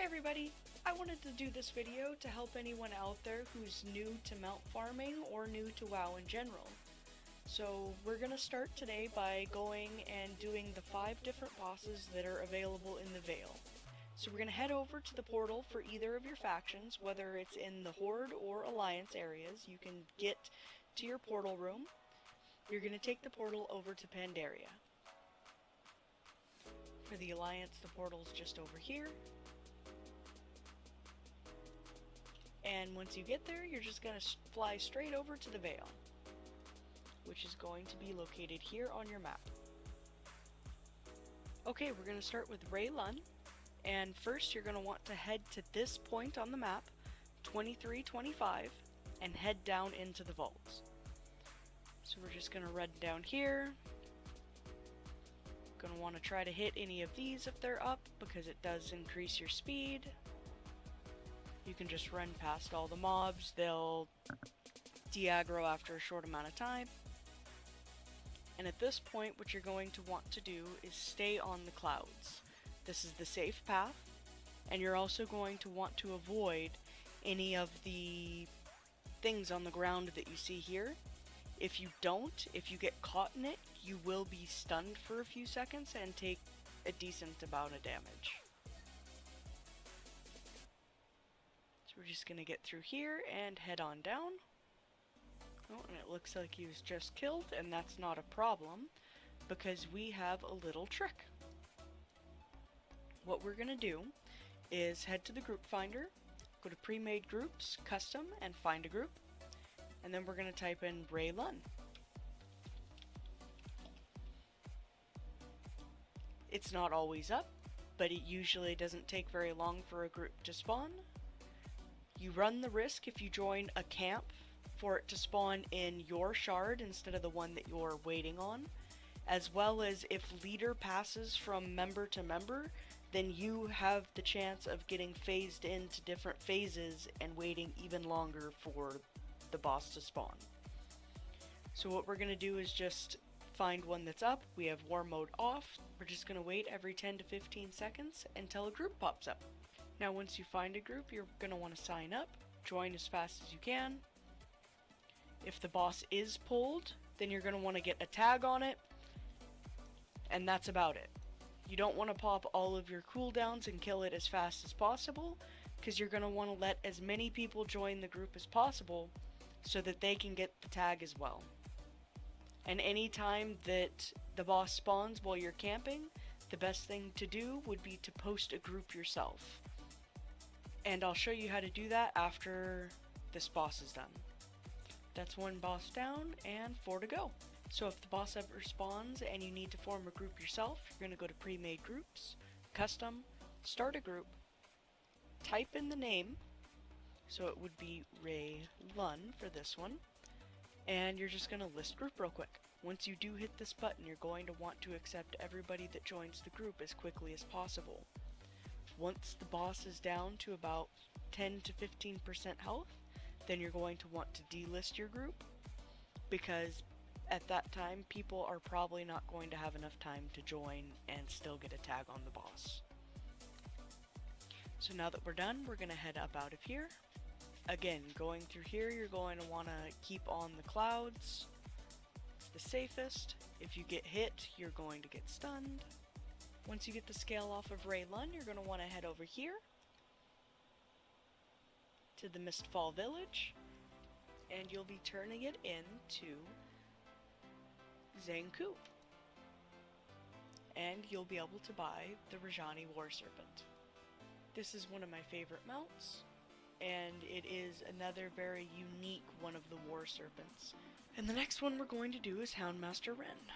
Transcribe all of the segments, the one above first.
Hey everybody! I wanted to do this video to help anyone out there who's new to mount farming or new to WoW in general. So we're going to start today by going and doing the 5 different bosses that are available in the Vale. So we're going to head over to the portal for either of your factions, whether it's in the Horde or Alliance areas. You can get to your portal room. You're going to take the portal over to Pandaria. For the Alliance, the portal's just over here. And once you get there, you're just going to fly straight over to the Vale, which is going to be located here on your map. Okay, we're going to start with Rei Lun, and first you're going to want to head to this point on the map, 2325, and head down into the vaults. So we're just going to run down here. Going to want to try to hit any of these if they're up, because it does increase your speed. You can just run past all the mobs, they'll de-aggro after a short amount of time. And at this point, what you're going to want to do is stay on the clouds. This is the safe path, and you're also going to want to avoid any of the things on the ground that you see here. If you don't, if you get caught in it, you will be stunned for a few seconds and take a decent amount of damage. So we're just going to get through here and head on down. Oh, and it looks like he was just killed, and that's not a problem because we have a little trick. What we're going to do is head to the group finder, go to pre-made groups, custom, and find a group, and then we're going to type in Rei Lun. It's not always up, but it usually doesn't take very long for a group to spawn. You run the risk if you join a camp for it to spawn in your shard instead of the one that you're waiting on, as well as if leader passes from member to member, then you have the chance of getting phased into different phases and waiting even longer for the boss to spawn. So what we're going to do is just find one that's up. We have war mode off. We're just going to wait every 10 to 15 seconds until a group pops up. Now once you find a group, you're going to want to sign up, join as fast as you can. If the boss is pulled, then you're going to want to get a tag on it, and that's about it. You don't want to pop all of your cooldowns and kill it as fast as possible, because you're going to want to let as many people join the group as possible so that they can get the tag as well. And any time that the boss spawns while you're camping, the best thing to do would be to post a group yourself. And I'll show you how to do that after this boss is done. That's 1 boss down and 4 to go. So if the boss ever spawns and you need to form a group yourself, you're going to go to pre-made groups, custom, start a group, type in the name, so it would be Rei Lun for this one, and you're just going to list group real quick. Once you do hit this button, you're going to want to accept everybody that joins the group as quickly as possible. Once the boss is down to about 10 to 15% health, then you're going to want to delist your group, because at that time people are probably not going to have enough time to join and still get a tag on the boss. So now that we're done, we're going to head up out of here. Again, going through here, you're going to want to keep on the clouds. It's the safest. If you get hit, you're going to get stunned. Once you get the scale off of Rei Lun, you're going to want to head over here to the Mistfall Village, and you'll be turning it into Zanku. And you'll be able to buy the Rajani War Serpent. This is one of my favorite mounts, and it is another very unique one of the War Serpents. And the next one we're going to do is Houndmaster Ren.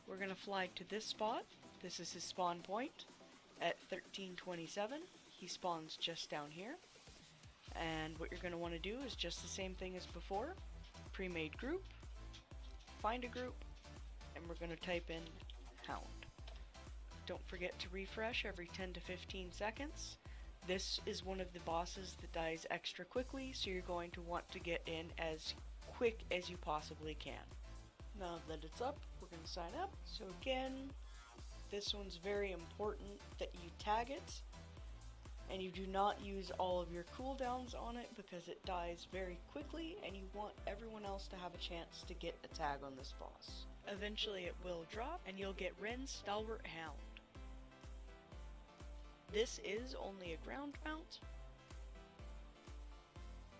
We're going to fly to this spot. This is his spawn point at 1327. He spawns just down here. And what you're going to want to do is just the same thing as before. Pre-made group, find a group, and we're going to type in Hound. Don't forget to refresh every 10 to 15 seconds. This is one of the bosses that dies extra quickly, so you're going to want to get in as quick as you possibly can. Now that it's up, we're going to sign up. So again, this one's very important that you tag it, and you do not use all of your cooldowns on it because it dies very quickly, and you want everyone else to have a chance to get a tag on this boss. Eventually it will drop, and you'll get Ren's Stalwart Hound. This is only a ground mount,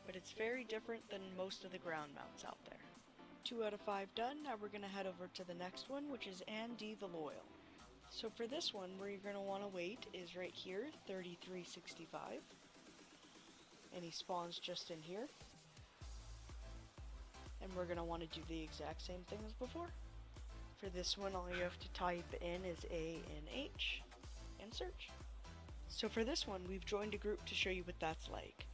but it's very different than most of the ground mounts out there. 2 out of 5 done. Now we're going to head over to the next one, which is Anh De the Loyal. So for this one, where you're going to want to wait is right here, 3365. And he spawns just in here. And we're going to want to do the exact same thing as before. For this one, all you have to type in is ANH and search. So for this one, we've joined a group to show you what that's like.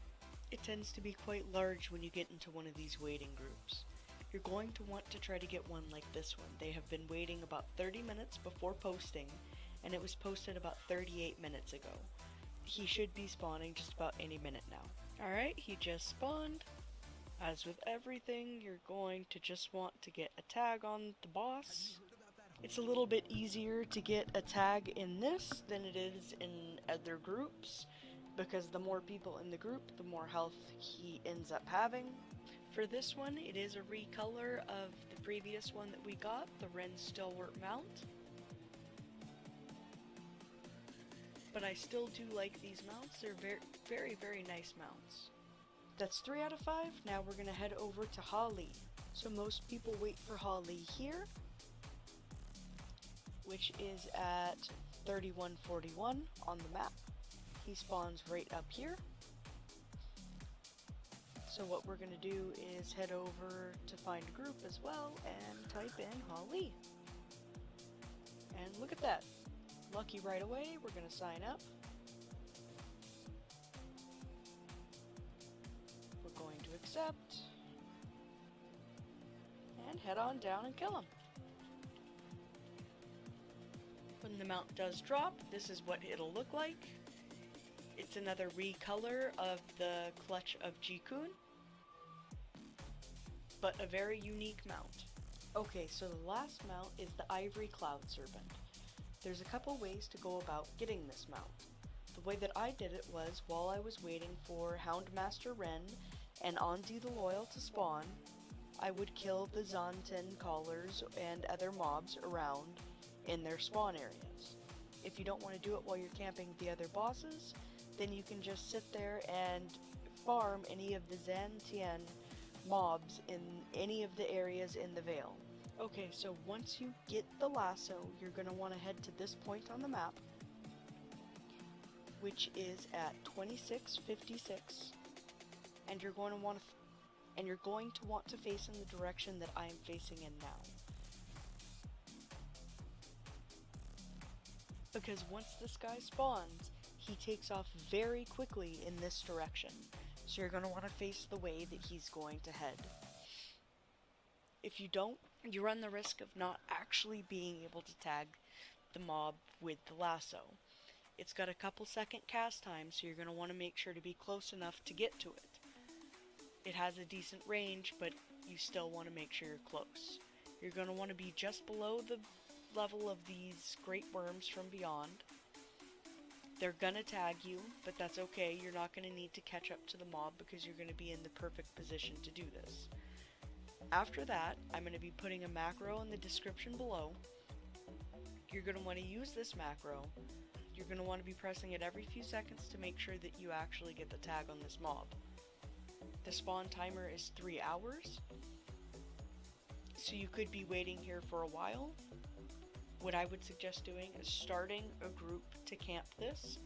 It tends to be quite large when you get into one of these waiting groups. You're going to want to try to get one like this one. They have been waiting about 30 minutes before posting, and it was posted about 38 minutes ago. He should be spawning just about any minute now. Alright, he just spawned. As with everything, you're going to just want to get a tag on the boss. It's a little bit easier to get a tag in this than it is in other groups, because the more people in the group, the more health he ends up having. For this one, it is a recolor of the previous one that we got, the Ren Stalwart Mount. But I still do like these mounts. They're very, very nice mounts. That's 3 out of 5. Now we're going to head over to Hali. So most people wait for Hali here, which is at 3141 on the map. He spawns right up here. So what we're going to do is head over to find a group as well and type in Hali. And look at that. Lucky right away. We're going to sign up. We're going to accept. And head on down and kill him. When the mount does drop, this is what it'll look like. It's another recolor of the Clutch of Jikun, but a very unique mount. Okay, so the last mount is the Ivory Cloud Serpent. There's a couple ways to go about getting this mount. The way that I did it was, while I was waiting for Houndmaster Ren and Anh De the Loyal to spawn, I would kill the Zan-Tien callers and other mobs around in their spawn areas. If you don't want to do it while you're camping the other bosses, then you can just sit there and farm any of the Zan-Tien mobs in any of the areas in the Vale. Okay, so once you get the lasso, you're going to want to head to this point on the map, which is at 2656, and you're going to want to face in the direction that I am facing in now. Because once this guy spawns, he takes off very quickly in this direction. So you're going to want to face the way that he's going to head. If you don't, you run the risk of not actually being able to tag the mob with the lasso. It's got a couple second cast time, so you're going to want to make sure to be close enough to get to it. It has a decent range, but you still want to make sure you're close. You're going to want to be just below the level of these great worms from beyond. They're gonna tag you, but that's okay. You're not gonna need to catch up to the mob because you're gonna be in the perfect position to do this. After that, I'm gonna be putting a macro in the description below. You're gonna want to use this macro. You're gonna want to be pressing it every few seconds to make sure that you actually get the tag on this mob. The spawn timer is 3 hours, so you could be waiting here for a while. What I would suggest doing is starting a group to camp this.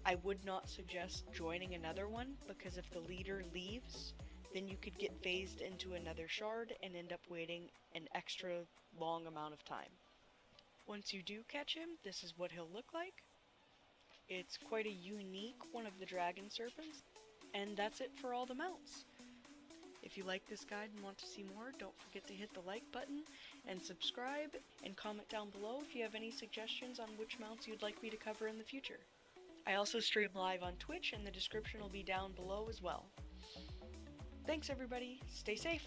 I would not suggest joining another one, because if the leader leaves, then you could get phased into another shard and end up waiting an extra long amount of time. Once you do catch him, this is what he'll look like. It's quite a unique one of the dragon serpents, and that's it for all the mounts. If you like this guide and want to see more, don't forget to hit the like button and subscribe, and comment down below if you have any suggestions on which mounts you'd like me to cover in the future. I also stream live on Twitch, and the description will be down below as well. Thanks everybody, stay safe!